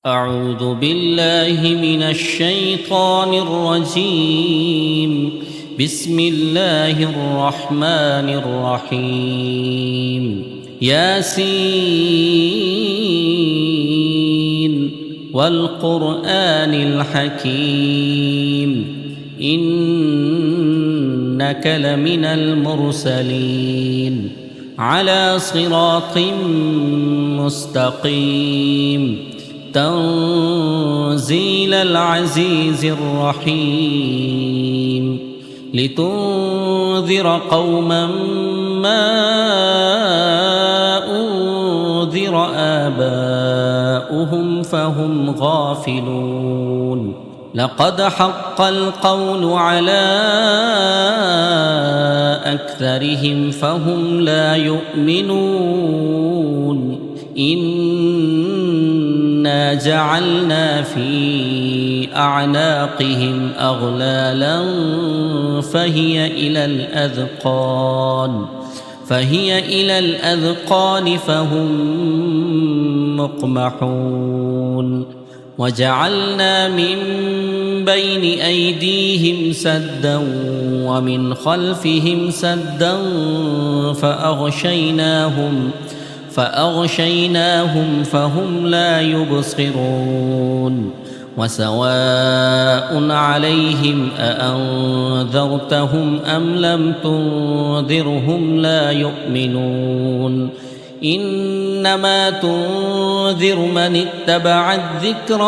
أعوذ بالله من الشيطان الرجيم. بسم الله الرحمن الرحيم. ياسين والقرآن الحكيم إنك لمن المرسلين على صراط مستقيم تنزيل العزيز الرحيم لتنذر قوما ما أنذر آباؤهم فهم غافلون لقد حق القول على أكثرهم فهم لا يؤمنون إنا جعلنا في أعناقهم أغلالا فهي إلى الأذقان فهم مقمحون وجعلنا من بين أيديهم سدا ومن خلفهم سدا فأغشيناهم فهم لا يبصرون وسواء عليهم أأنذرتهم أم لم تنذرهم لا يؤمنون إنما تنذر من اتبع الذكر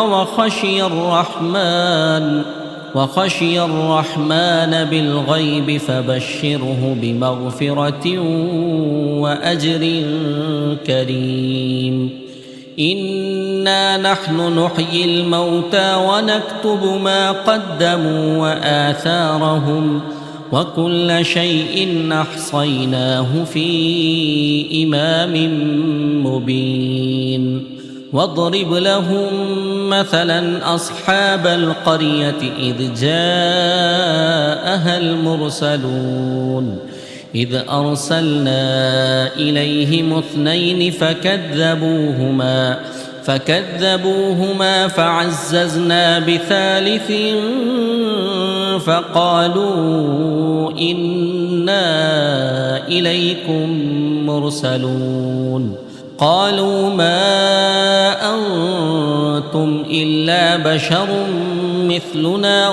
وخشي الرحمن بالغيب فبشره بمغفرة وأجر كريم إنا نحن نحيي الموتى ونكتب ما قدموا وآثارهم وكل شيء أحصيناه في إمام مبين واضرب لهم مثلا أصحاب القرية إذ جاءها المرسلون إذ أرسلنا إليهم اثنين فكذبوهما فعززنا بثالث فقالوا إنا إليكم مرسلون قالوا ما أنتم إلا بشر مثلنا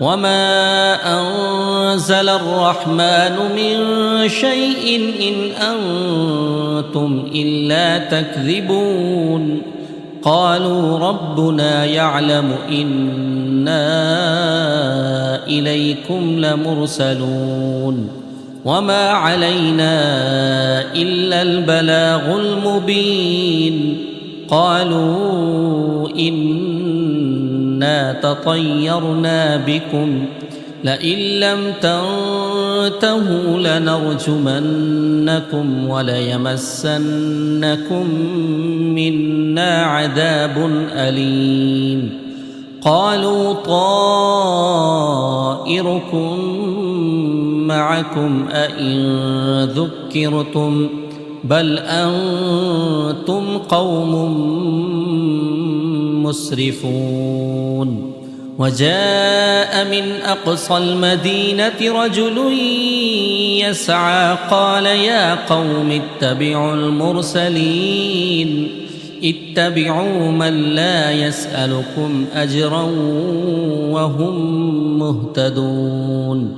وما أنزل الرحمن من شيء إن أنتم إلا تكذبون قالوا ربنا يعلم إنا إليكم لمرسلون وما علينا إلا البلاغ المبين قالوا إنا تطيرنا بكم لئن لم تنتهوا لنرجمنكم وليمسنكم منا عذاب أليم قالوا طائركم معكم أئن ذكرتم بل أنتم قوم مسرفون وجاء من أقصى المدينة رجل يسعى قال يا قوم اتبعوا المرسلين اتبعوا من لا يسألكم أجرا وهم مهتدون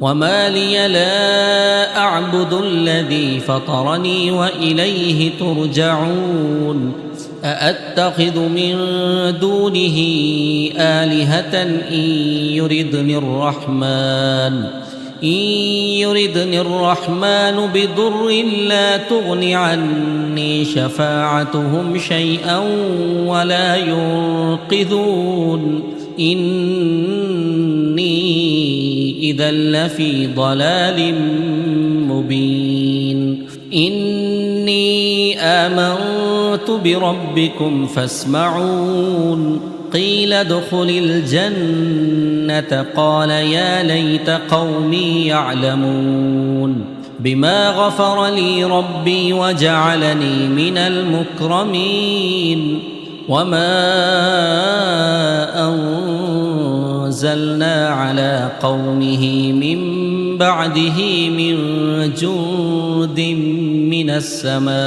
وما لي لا أعبد الذي فطرني وإليه ترجعون أأتخذ من دونه آلهة إن يردني الرحمن بضر لا تغن عني شفاعتهم شيئا ولا ينقذون إني إذا لفي ضلال مبين إني آمنت بربكم فاسمعون قيل ادخل الجنة قال يا ليت قومي يعلمون بما غفر لي ربي وجعلني من المكرمين وما أنزلنا على قومه من بعده من جند من السماء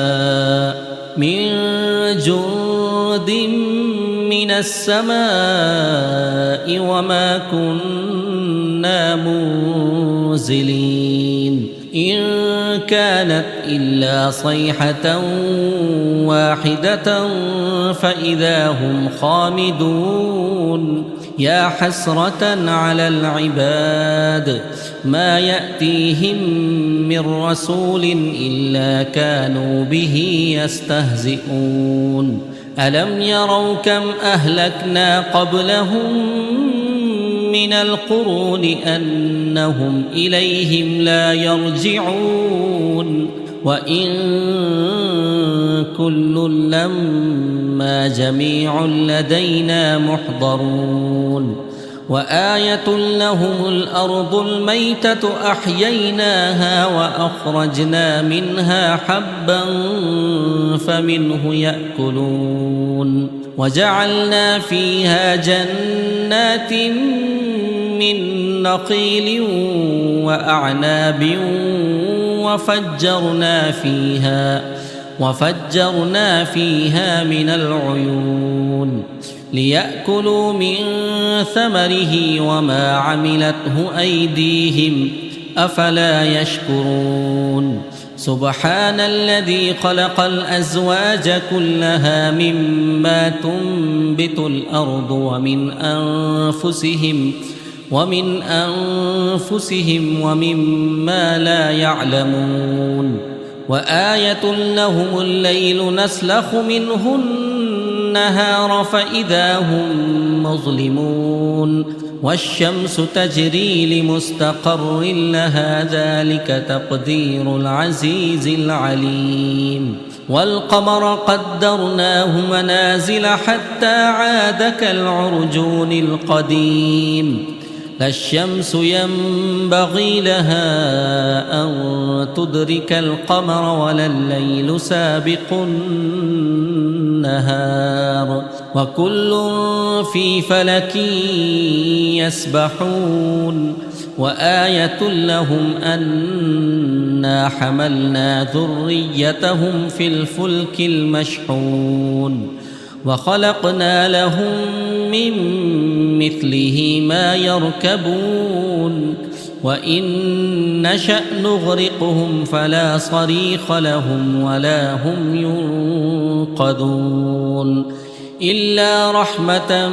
وما كنا منزلين إن كانت إلا صيحة واحدة فإذا هم خامدون يا حسرة على العباد ما يأتيهم من رسول إلا كانوا به يستهزئون ألم يروا كم أهلكنا قبلهم من القرون أنهم إليهم لا يرجعون وإن كل لما جميع لدينا محضرون وآية لهم الأرض الميتة أحييناها وأخرجنا منها حبا فمنه يأكلون وجعلنا فيها جنات من نخيل وأعناب وفجرنا فيها من العيون ليأكلوا من ثمره وما عملته أيديهم أفلا يشكرون سبحان الذي خلق الأزواج كلها مما تنبت الأرض ومن أنفسهم ومما لا يعلمون وآية لهم الليل نسلخ منه النهار فإذا هم مظلمون والشمس تجري لمستقر لها ذلك تقدير العزيز العليم والقمر قدرناه منازل حتى عاد كالعرجون القديم لا الشمس ينبغي لها أن تدرك القمر ولا الليل سابق النهار وكل في فلك يسبحون وآية لهم أنا حملنا ذريتهم في الفلك المشحون وخلقنا لهم من مثله ما يركبون وإن نشأ نغرقهم فلا صريخ لهم ولا هم ينقذون إلا رحمة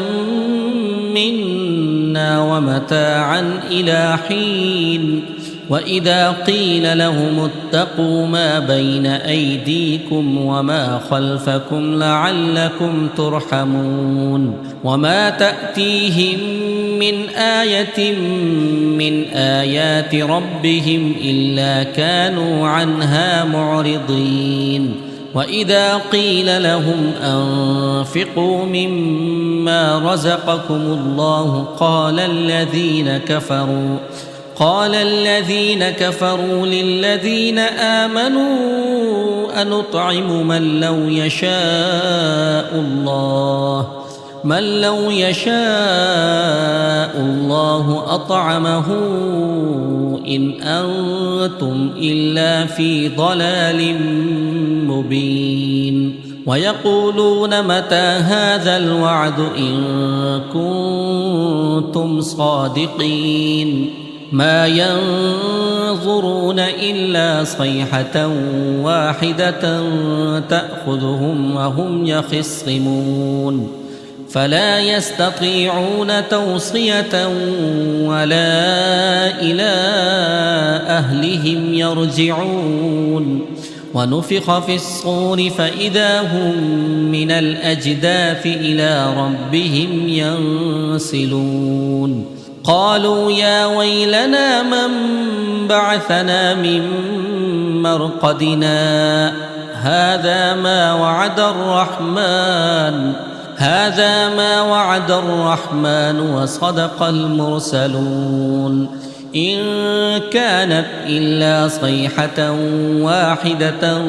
منا ومتاعا إلى حين وإذا قيل لهم اتقوا ما بين أيديكم وما خلفكم لعلكم ترحمون وما تأتيهم من آية من آيات ربهم إلا كانوا عنها معرضين وإذا قيل لهم أنفقوا مما رزقكم الله قال الذين كفروا للذين آمنوا أنطعم من لو يشاء الله أطعمه إن أنتم إلا في ضلال مبين ويقولون متى هذا الوعد إن كنتم صادقين ما ينظرون إلا صيحة واحدة تأخذهم وهم يخصمون فلا يستطيعون توصية ولا إلى أهلهم يرجعون ونفخ في الصور فإذا هم من الأجداث إلى ربهم ينسلون قالوا يا ويلنا من بعثنا من مرقدنا هذا ما وعد الرحمن وصدق المرسلون إن كانت إلا صيحة واحدة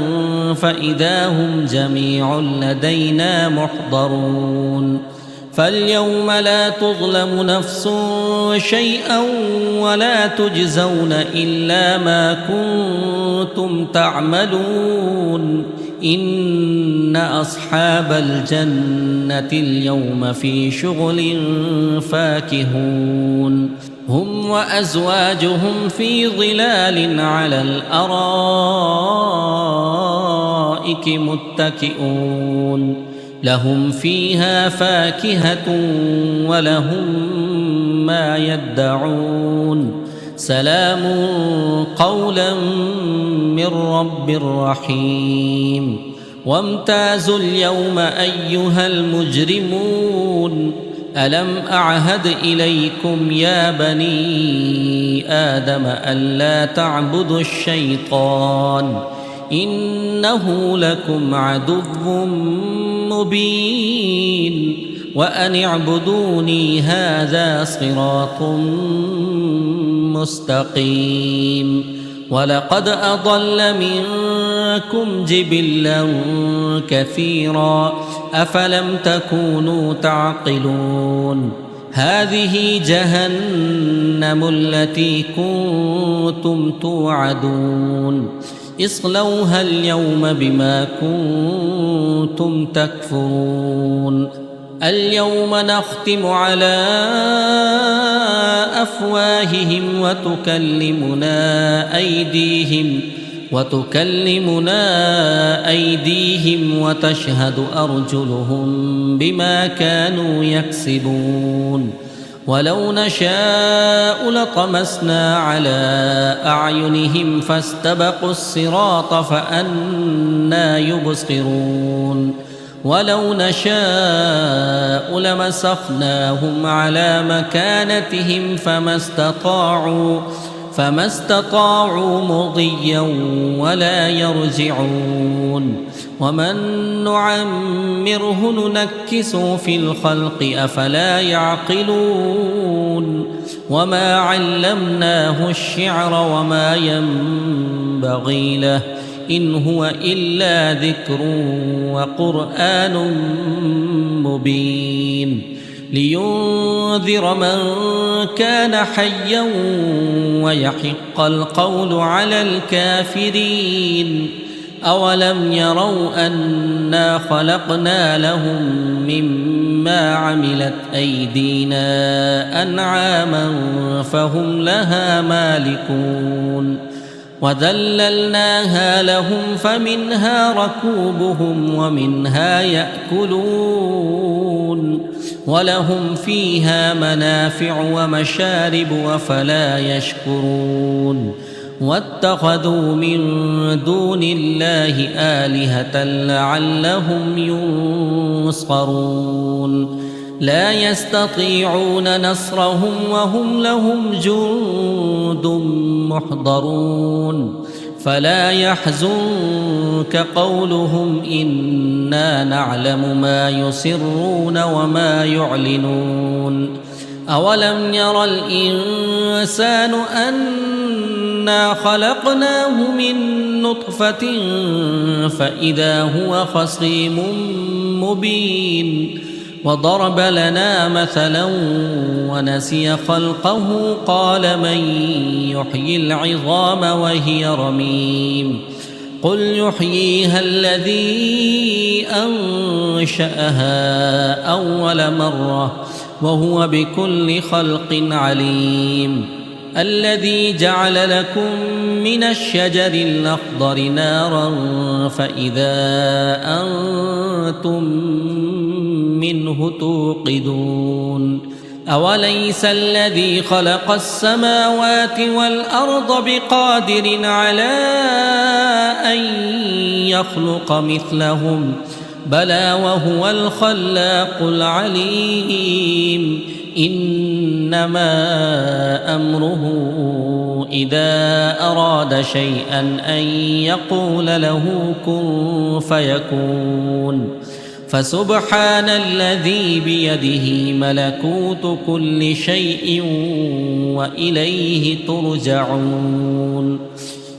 فإذا هم جميع لدينا محضرون فاليوم لا تظلم نفس شيئا ولا تجزون إلا ما كنتم تعملون إن أصحاب الجنة اليوم في شغل فاكهون هم وأزواجهم في ظلال على الأرائك متكئون لهم فيها فاكهة ولهم ما يدعون سلام قولا من رب رحيم وامتازوا اليوم أيها المجرمون ألم أعهد إليكم يا بني آدم ألا تعبدوا الشيطان إنه لكم عدو مبين وأن اعبدوني هذا صراط مستقيم ولقد أضل منكم جبلا كثيرا أفلم تكونوا تعقلون هذه جهنم التي كنتم توعدون اصلوها اليوم بما كنتم تكفرون اليوم نختم على أفواههم وتكلمنا أيديهم وتشهد أرجلهم بما كانوا يكسبون ولو نشاء لطمسنا على أعينهم فاستبقوا الصراط فأنى يبصرون ولو نشاء لمسخناهم على مكانتهم فما استطاعوا مضيا ولا يرجعون ومن نعمره ننكسه في الخلق أفلا يعقلون وما علمناه الشعر وما ينبغي له إن هو إلا ذكر وقرآن مبين لينذر من كان حيا ويحق القول على الكافرين أولم يروا أنا خلقنا لهم مما عملت أيدينا أنعاما فهم لها مالكون وذللناها لهم فمنها ركوبهم ومنها يأكلون ولهم فيها منافع ومشارب أفلا يشكرون واتخذوا من دون الله آلهة لعلهم ينصرون لا يستطيعون نصرهم وهم لهم جند محضرون فلا يحزنك قولهم إنا نعلم ما يسرون وما يعلنون أولم ير الإنسان أنا خلقناه من نطفة فإذا هو خصيم مبين وضرب لنا مثلا ونسي خلقه قال من يحيي العظام وهي رميم قل يحييها الذي أنشأها أول مرة وهو بكل خلق عليم الذي جعل لكم من الشجر الأخضر نارا فإذا أنتم منه توقدون أوليس الذي خلق السماوات والأرض بقادر على أن يخلق مثلهم بلى وهو الخلاق العليم إنما أمره إذا أراد شيئا أن يقول له كن فيكون فسبحان الذي بيده ملكوت كل شيء وإليه ترجعون.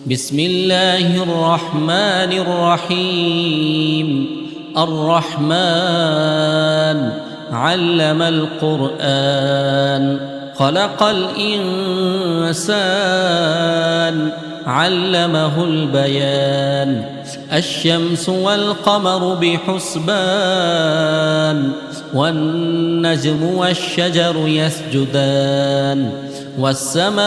بسم الله الرحمن الرحيم. الرحمن علم القرآن، خلق الإنسان، علمه البيان. الشمس والقمر بحسبان، والنجم والشجر يسجدان. والسماء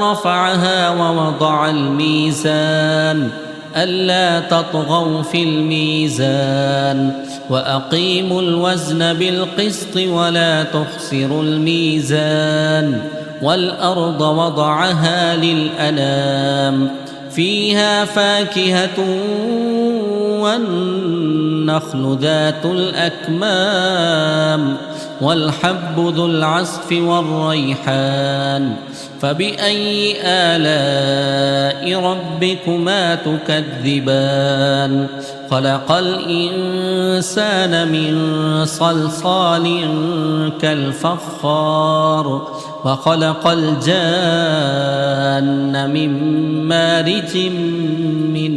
رفعها ووضع الميزان، ألا تطغوا في الميزان، وأقيموا الوزن بالقسط ولا تخسروا الميزان. والأرض وضعها للأنام، فيها فاكهة والنخل ذات الأكمام، والحب ذو العصف والريحان. فبأي آلاء ربكما تكذبان؟ خلق الإنسان من صلصال كالفخار، وخلق الجان من مارج من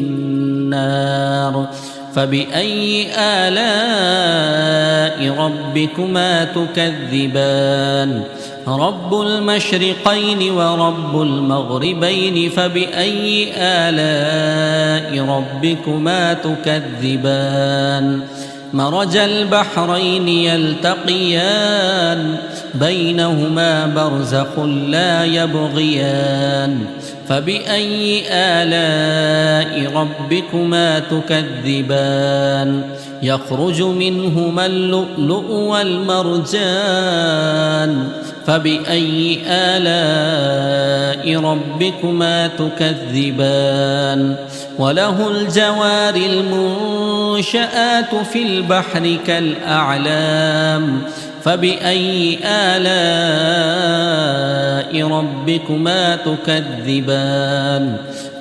نار. فبأي آلاء ربكما تكذبان؟ رب المشرقين ورب المغربين، فبأي آلاء ربكما تكذبان؟ مرج البحرين يلتقيان، بينهما برزخ لا يبغيان. فبأي آلاء ربكما تكذبان؟ يخرج منهما اللؤلؤ والمرجان. فبأي آلاء ربكما تكذبان؟ وله الجوار المنشآت في البحر كالأعلام. فبأي آلاء ربكما تكذبان؟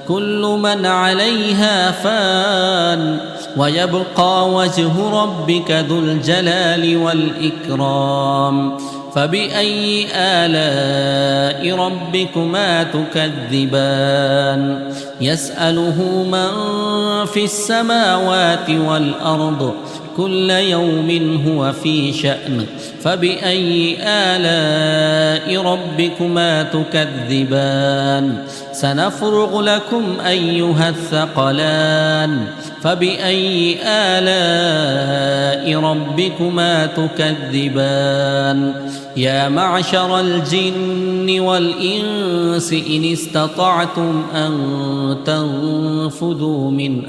كل من عليها فان، ويبقى وجه ربك ذو الجلال والإكرام. فبأي آلاء ربكما تكذبان؟ يسأله من في السماوات والأرض، كل يوم هو في شأن. فبأي آلاء ربكما تكذبان؟ سنفرغ لكم أيها الثقلان. فبأي آلاء ربكما تكذبان؟ يا معشر الجن والإنس إن استطعتم أن تنفذوا من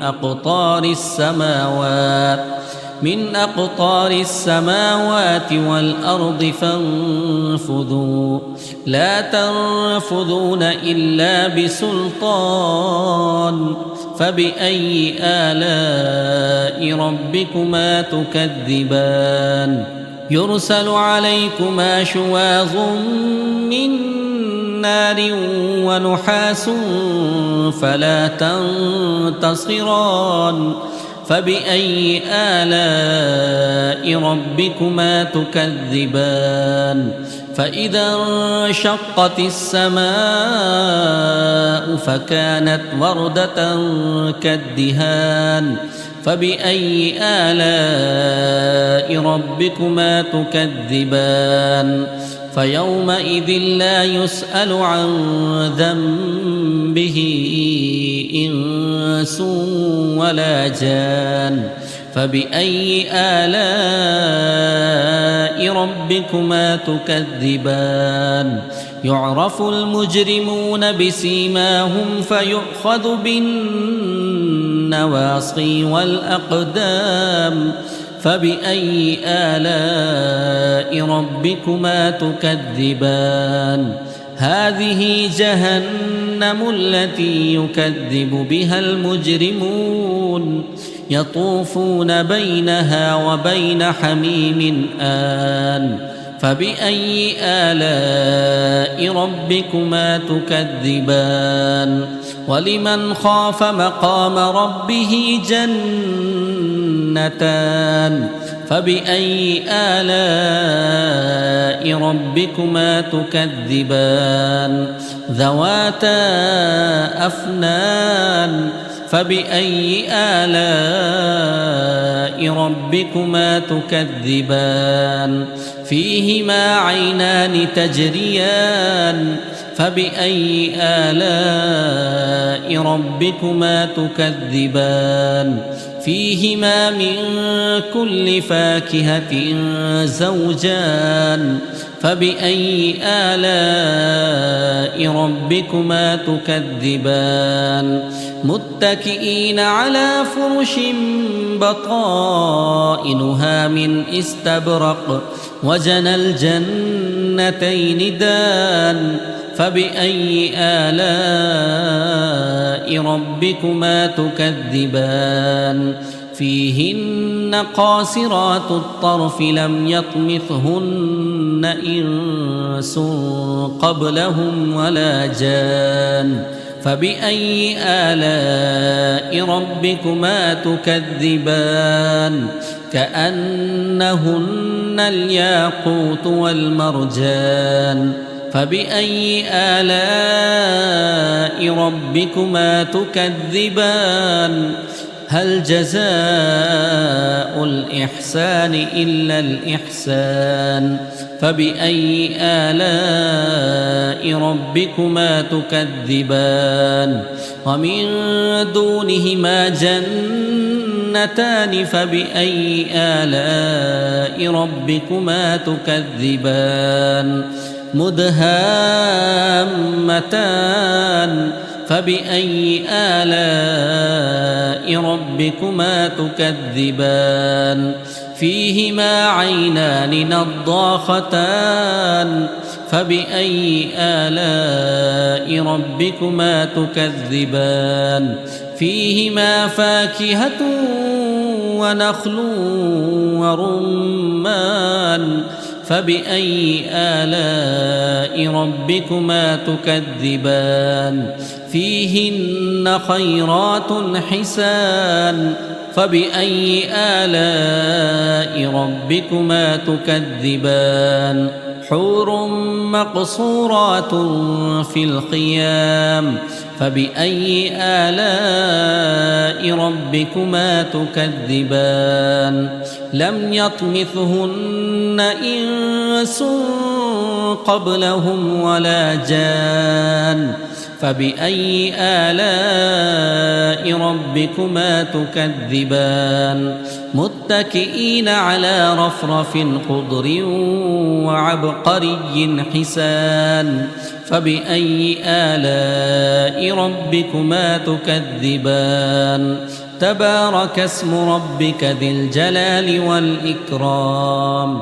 أقطار السماوات والأرض فانفذوا، لا تنفذون إلا بسلطان. فبأي آلاء ربكما تكذبان؟ يرسل عليكما شواظ من نار ونحاس فلا تنتصران. فبأي آلاء ربكما تكذبان؟ فإذا انشقت السماء فكانت وردة كالدهان. فبأي آلاء ربكما تكذبان؟ فيومئذ لا يسأل عن ذنبه إنس ولا جان. فبأي آلاء ربكما تكذبان؟ يعرف المجرمون بسيماهم فيؤخذ بالنواصي والأقدام. فبأي آلاء ربكما تكذبان؟ هذه جهنم التي يكذب بها المجرمون، يطوفون بينها وبين حميم آن. فبأي آلاء ربكما تكذبان؟ ولمن خاف مقام ربه جنتان فبأي آلاء ربكما تكذبان ذواتا أفنان فبأي آلاء ربكما تكذبان فيهما عينان تجريان فبأي آلاء ربكما تكذبان فيهما من كل فاكهة زوجان فبأي آلاء ربكما تكذبان متكئين على فرش بطائنها من استبرق وجنى الجنتين دان فبأي آلاء ربكما تكذبان فيهن قاصرات الطرف لم يطمثهن إنس قبلهم ولا جان فبأي آلاء ربكما تكذبان كأنهن الياقوت والمرجان فبأي آلاء ربكما تكذبان هل جزاء الإحسان إلا الإحسان فبأي آلاء ربكما تكذبان ومن دونهما جنتان فبأي آلاء ربكما تكذبان مدهامتان فبأي آلاء ربكما تكذبان فيهما عينان نضاختان فبأي آلاء ربكما تكذبان فيهما فاكهة ونخل ورمان فبأي آلاء ربكما تكذبان فيهن خيرات حسان فبأي آلاء ربكما تكذبان حور مقصورات في الخيام فبأي آلاء ربكما تكذبان لم يطمثهن إنس قبلهم ولا جان فبأي آلاء ربكما تكذبان متكئين على رفرف خضر وعبقري حسان فبأي آلاء ربكما تكذبان تبارك اسم ربك ذي الجلال والإكرام.